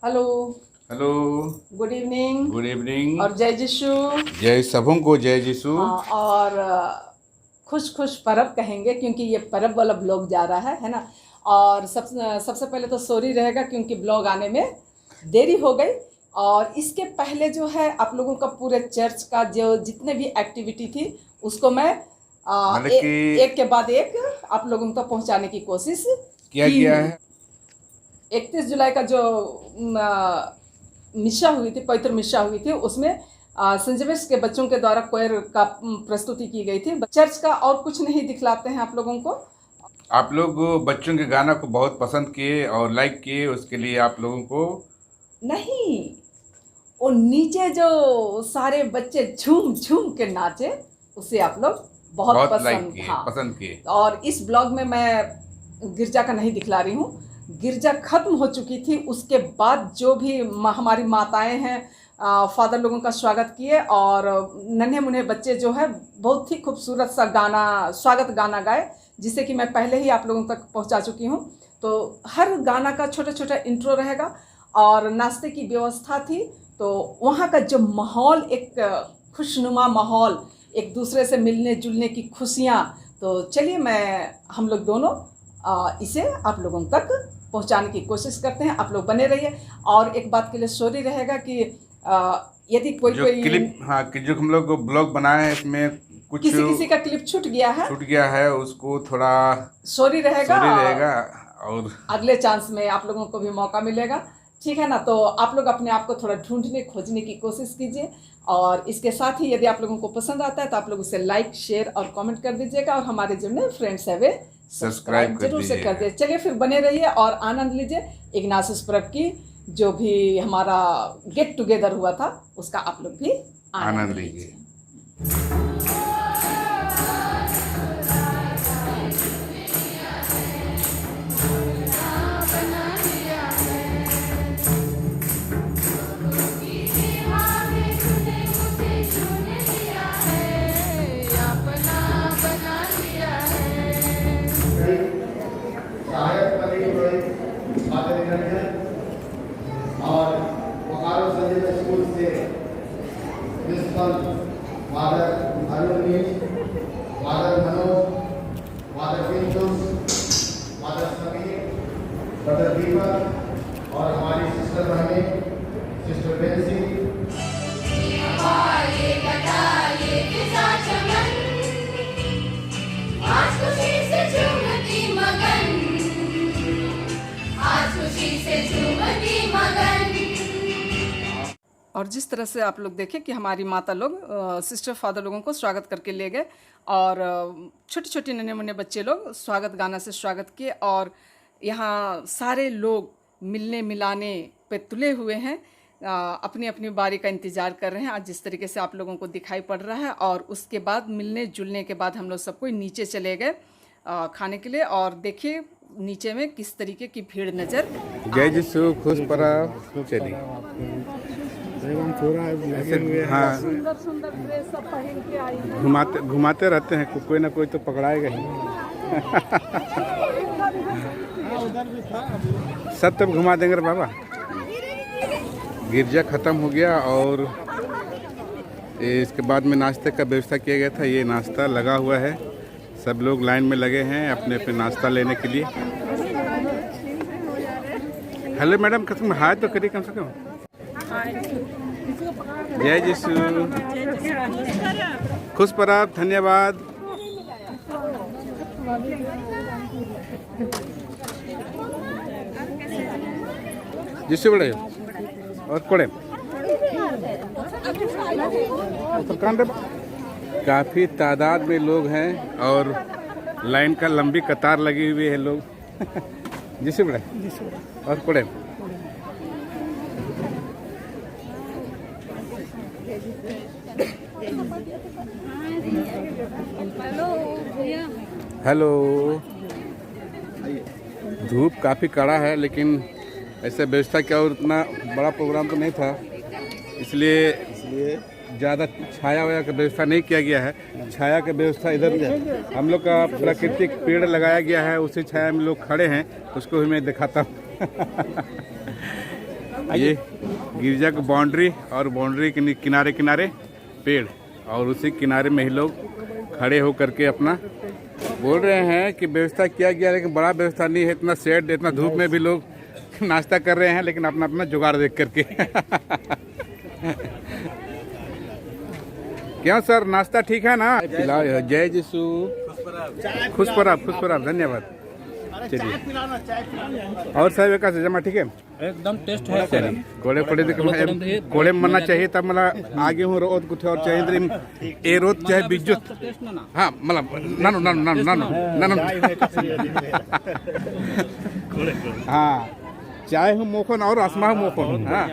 Hello. Hello. Good evening. Good evening. और जय यीशु। जय सबों को जय यीशु। हाँ, और खुश खुश परब कहेंगे क्योंकि ये परब वाला ब्लॉग जा रहा है ना। और सबसे पहले तो सॉरी रहेगा क्योंकि ब्लॉग आने में देरी हो गई। और इसके पहले जो है आप लोगों का पूरे चर्च का जो जितने भी एक्टिविटी थी उसको मैं मतलब कि एक के बाद एक आप लोगों तक पहुंचाने की कोशिश किया की गया हूँ। है। 31 जुलाई का जो मिशा हुई थी, पवित्र मिशा हुई थी, उसमें संजमेश के बच्चों के द्वारा कोयर का प्रस्तुति की गई थी। चर्च का और कुछ नहीं दिखलाते हैं आप लोगों को। आप लोग बच्चों के गाना को बहुत पसंद किए और लाइक किए, उसके लिए आप लोगों को नहीं, वो नीचे जो सारे बच्चे झूम झूम के नाचे उसे आप लोग बहुत बहुत लाइक पसंद। किए, हाँ, पसंद किए। और इस ब्लॉग में मैं गिरजा का नहीं दिखला रही हूँ। गिरजा खत्म हो चुकी थी, उसके बाद जो भी हमारी माताएं हैं फादर लोगों का स्वागत किए और नन्हे मुन्ने बच्चे जो है बहुत ही खूबसूरत सा गाना, स्वागत गाना गाए, जिसे कि मैं पहले ही आप लोगों तक पहुंचा चुकी हूं। तो हर गाना का छोटा छोटा इंट्रो रहेगा और नाश्ते की व्यवस्था थी। तो वहाँ का जो माहौल, एक खुशनुमा माहौल, एक दूसरे से मिलने जुलने की खुशियाँ। तो चलिए हम लोग दोनों इसे आप लोगों तक पहुंचाने की कोशिश करते हैं। आप लोग बने रहिए। और एक बात के लिए सॉरी रहेगा कि यदि कोई जो क्लिप, हाँ, कि जो हम लोग ब्लॉग बनाए हैं इसमें कुछ किसी का क्लिप छूट गया है, उसको थोड़ा सॉरी रहेगा। और अगले चांस में आप लोगों को भी मौका मिलेगा, ठीक है ना। तो आप लोग अपने आप को थोड़ा ढूंढने खोजने की कोशिश कीजिए। और इसके साथ ही यदि आप लोगों को पसंद आता है तो आप लोग उसे लाइक, शेयर और कमेंट कर दीजिएगा। और हमारे जो नए फ्रेंड्स है वे सब्सक्राइब जरूर से कर दीजिए। चलिए फिर बने रहिए और आनंद लीजिए इग्नासियस पर्व की, जो भी हमारा गेट टुगेदर हुआ था उसका आप लोग भी आनंद लीजिए। और बोकारो संजय स्कूल से प्रिंसिपल फादर अरुण नीच, father Manoj, father Pintu, father Sameer, brother Deepak और हमारी सिस्टर बहनें, सिस्टर बेंसी। और जिस तरह से आप लोग देखें कि हमारी माता लोग सिस्टर फादर लोगों को स्वागत करके ले गए और छोटे छोटे नन्हे मुन्ने बच्चे लोग स्वागत गाना से स्वागत किए। और यहाँ सारे लोग मिलने मिलाने पे तुले हुए हैं, अपनी अपनी बारी का इंतज़ार कर रहे हैं। आज जिस तरीके से आप लोगों को दिखाई पड़ रहा है। और उसके बाद मिलने जुलने के बाद हम लोग सब कोई नीचे चले गए खाने के लिए। और देखिए नीचे में किस तरीके की भीड़ नज़र। जय यीशु, खुश परब। चलिए ऐसे, हाँ, सुंदर सुंदर ड्रेस सब पहन के आई है। घुमाते रहते हैं, कोई ना कोई तो पकड़ाएगा ही। सब तब घुमा देंगे रे बाबा। गिरजा ख़त्म हो गया और इसके बाद में नाश्ते का व्यवस्था किया गया था। ये नाश्ता लगा हुआ है, सब लोग लाइन में लगे हैं अपने अपने नाश्ता लेने के लिए। हेलो मैडम, कसम हाथ तो करिए कम से कम। जय यीशु, खुश परब, धन्यवाद। यीशु बड़े और कोड़े काफ़ी तादाद में लोग हैं और लाइन का लंबी कतार लगी हुई है लोग। जिसे बड़े और कोड़े हेलो। धूप काफ़ी कड़ा है लेकिन ऐसे व्यवस्था क्या, और उतना बड़ा प्रोग्राम तो नहीं था, इसलिए ज़्यादा छाया वाया का व्यवस्था नहीं किया गया है। छाया का व्यवस्था इधर हम लोग का प्राकृतिक पेड़ लगाया गया है, उसी छाया में लोग खड़े हैं, उसको भी मैं दिखाता हूँ। ये गिरजा की बाउंड्री और बाउंड्री के किनारे किनारे पेड़ और उसी किनारे में ही लोग खड़े होकर के अपना बोल रहे हैं कि व्यवस्था किया गया, लेकिन बड़ा व्यवस्था नहीं है। इतना शेड, इतना धूप में भी लोग नाश्ता कर रहे हैं, लेकिन अपना अपना जुगाड़ देख करके। क्यों सर, नाश्ता ठीक है ना? जय यीशु, खुश पराब, धन्यवाद। चलिए, और सब एक जमा ठीक है, एकदम टेस्ट है। गोड़े पड़े गोड़े मरना चाहिए तब मतलब आगे हूँ रोद कुछ और चाहिए ए रोद चाहे विद्युत। हाँ मतलब नानो नानो नानो नानो नानो हाँ, चाय हूँ मोखन और आसमा हूँ मोखन। हाँ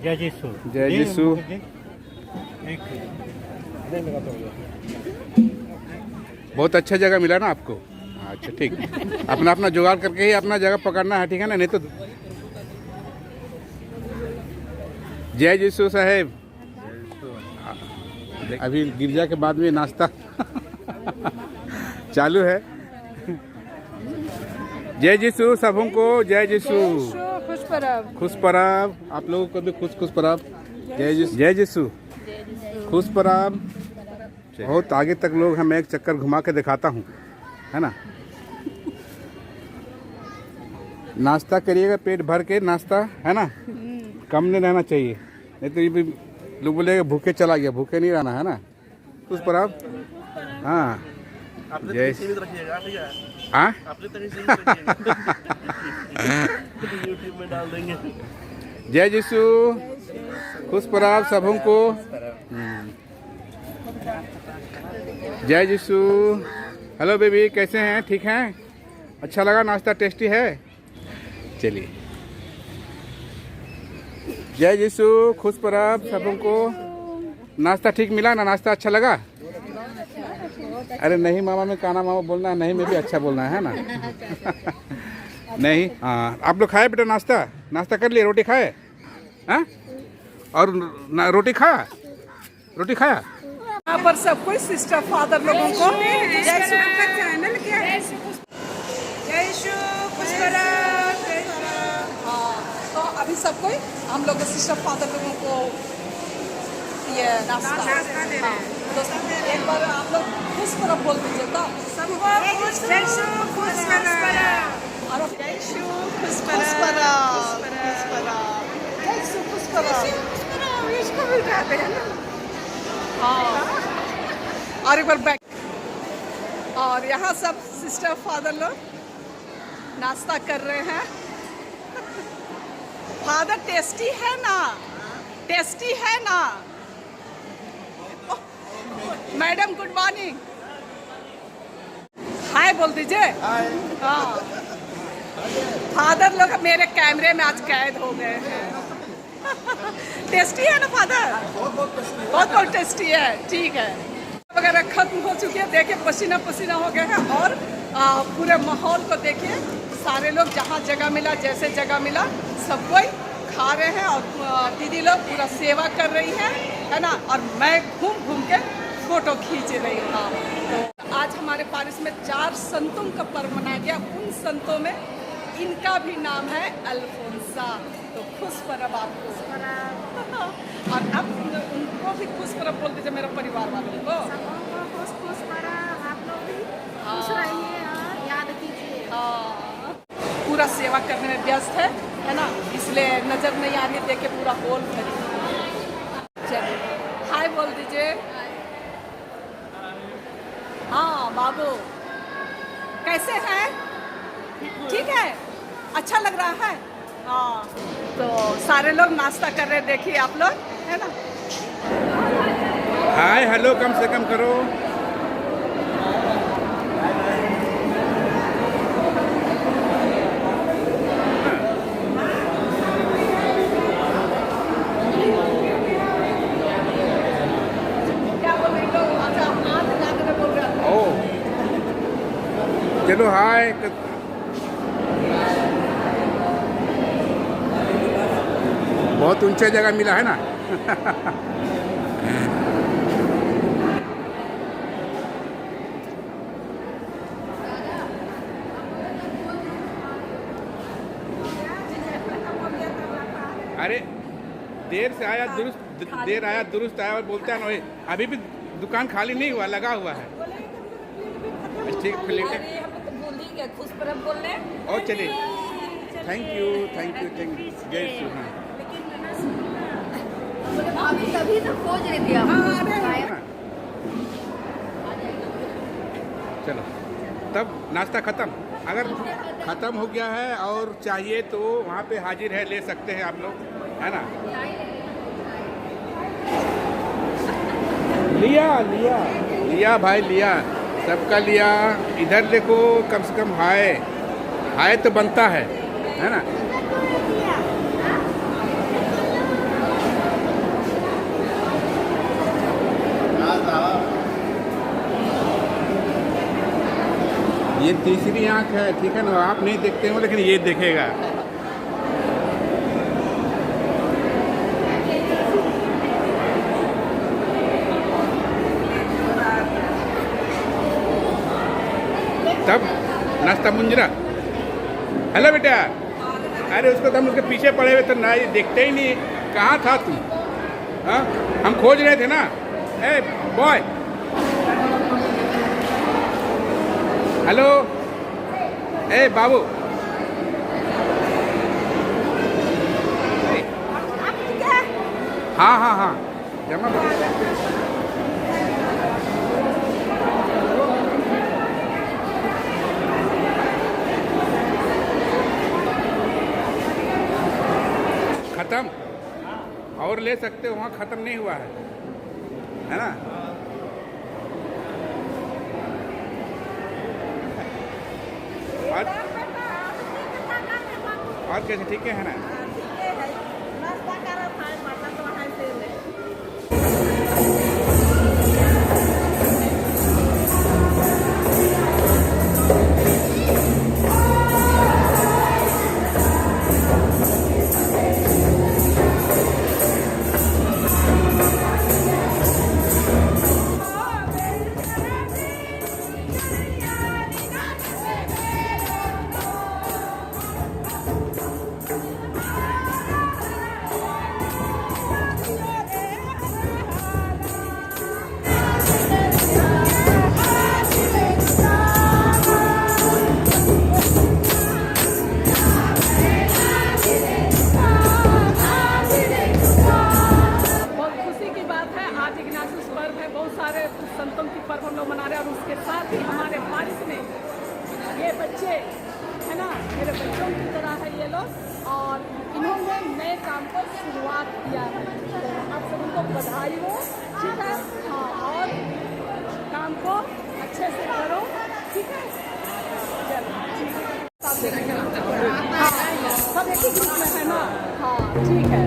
जय यीशु, जय यीशु। बहुत अच्छा जगह मिला ना आपको? अच्छा ठीक, अपना अपना जुगाड़ करके ही अपना जगह पकड़ना है, ठीक है ना? नहीं तो जय यीशु साहेब। अभी गिरजा के बाद में नाश्ता चालू है। जय यीशु सबों को, जय यीशु, खुश पराब। आप लोगों को भी खुश पराब। जय यीशु, खुश पराब। बहुत आगे तक लोग हैं, मैं एक चक्कर घुमा के दिखाता हूँ, है ना? नाश्ता करिएगा पेट भर के, नाश्ता है ना, कम नहीं रहना चाहिए, नहीं तो ये भी लोग बोलेगा भूखे चला गया। भूखे नहीं रहना है ना, खुश पराब। हाँ जय हाँ यूट्यूब में डाल देंगे। जय यीशु, खुश पराब सबों को। जय यीशु। हेलो बेबी, कैसे हैं? ठीक हैं? अच्छा लगा नाश्ता? टेस्टी है? चलिए, जय यीशु, खुश पराब सबों को। नाश्ता ठीक मिला ना? नाश्ता अच्छा लगा? अरे नहीं मामा में काना मामा बोलना है, नहीं में भी अच्छा बोलना है ना? नहीं, हाँ आप लोग खाए बेटा नाश्ता? नाश्ता कर लिए? रोटी खाए? हाँ, और रोटी खाया? रोटी खाया? यहाँ पर सब कोई सिस्टर फादर लोगों को तो अभी सब कोई हम लोग सिस्टर फादर लोगों को ये नाश्ता दे रहे हैं। तो एक बार आप लोग खुश पराब बोल दीजिए तो और एक बार बैक। और यहाँ सब सिस्टर फादर लोग नाश्ता कर रहे हैं। फादर टेस्टी है ना? टेस्टी है ना? मैडम गुड मॉर्निंग, हाय बोल दीजिए। हाँ, फादर लोग मेरे कैमरे में आज कैद हो गए हैं। टेस्टी है ना फादर? बहुत टेस्टी है। ठीक है, वगैरह खत्म हो चुकी है, देखिए पसीना पसीना हो गया है। और पूरे माहौल को देखिए, सारे लोग जहाँ जगह मिला, जैसे जगह मिला, सब कोई खा रहे हैं और दीदी लोग पूरा सेवा कर रही हैं, है ना? और मैं घूम घूम के फोटो खींच रही था। तो आज हमारे पारिस में 4 संतों का पर्व मनाया गया। उन संतों में इनका भी नाम है अल्फोंसा। तो खुश पराब आपको। और अब उनको भी खुश पराब बोल दीजिए, मेरे परिवार वालों को। खुश पराब, आप लोग भी खुश रहिए और याद कीजिए। पूरा सेवा करने में व्यस्त है ना? इसलिए नजर नहीं आ रही, देखे पूरा होल भरी। चलिए हाय बोल दीजिए। हाँ बाबू, कैसे हैं? ठीक है, अच्छा लग रहा है। हाँ, तो सारे लोग नाश्ता कर रहे, देखिए आप लोग, है ना? हाय हेलो कम से कम करो। क्या बोल रहे लोग? अच्छा, हाथ लगाकर बोल रहे हैं। ओ चलो हाय। बहुत ऊंचा जगह मिला है ना? अरे देर से आया दुरुस्त, देर आया दुरुस्त आया और बोलता है ना, अभी भी दुकान खाली नहीं हुआ, लगा हुआ है। ठीक प्लेट है। अरे हम तो भूल ही गए, खुश पर हम बोल रहे हैं। और चलिए, thank you thank you thank you, जय श्री राम। अभी तभी तो खोज रहे थे हम। चलो तब नाश्ता ख़त्म, अगर ख़त्म हो गया है और चाहिए तो वहाँ पे हाजिर है, ले सकते हैं आप लोग, है ना। लिया लिया लिया भाई लिया, सबका लिया। इधर देखो, कम से कम हाय हाय तो बनता है ना। ये तीसरी आंख है, ठीक है ना, आप नहीं देखते हो लेकिन ये देखेगा। तब नाश्ता मुंजरा। हेलो बेटा, अरे उसको तो हम उसके पीछे पड़े हुए तो ना, ये देखते ही नहीं, कहाँ था तू? हाँ, हम खोज रहे थे ना। ए बॉय, हेलो, ए बाबू, हाँ हाँ हाँ, जमा। खत्म और ले सकते हो, वहाँ खत्म नहीं हुआ है ना। और कैसे, ठीक है ना। संतों की पर्व हम लोग मना रहे हैं, और उसके साथ ही हमारे बारिश में ये बच्चे है ना, मेरे बच्चों की तरह है ये लोग, और इन्होंने नए काम को शुरुआत किया है। तो आप सब उनको बधाई हो, ठीक है। हाँ, और काम को अच्छे से करो, ठीक है। सब एक ही ग्रुप में है ना। हाँ ठीक है।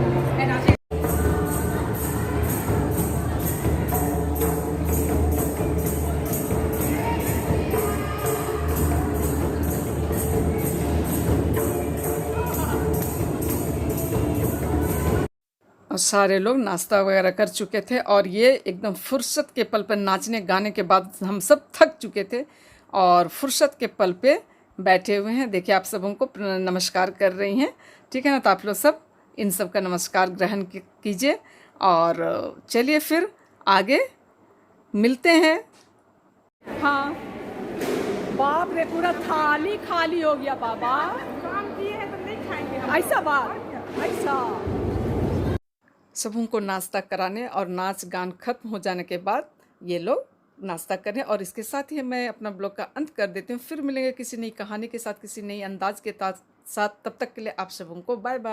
और सारे लोग नाश्ता वगैरह कर चुके थे, और ये एकदम फुर्सत के पल पर नाचने गाने के बाद हम सब थक चुके थे और फुर्सत के पल पे बैठे हुए हैं। देखिए आप सब उनको नमस्कार कर रही हैं, ठीक है ना। तो आप लोग सब इन सब का नमस्कार ग्रहण कीजिए, और चलिए फिर आगे मिलते हैं। हाँ बाप रे, पूरा थाली खाली हो गया बाबा, काम किए हैं तो नहीं खाएंगे ऐसा बात, ऐसा। सबों को नाश्ता कराने और नाच गान खत्म हो जाने के बाद ये लोग नाश्ता करें, और इसके साथ ही मैं अपना ब्लॉग का अंत कर देती हूँ। फिर मिलेंगे किसी नई कहानी के साथ, किसी नई अंदाज के साथ। तब तक के लिए आप सबों को बाय बाय।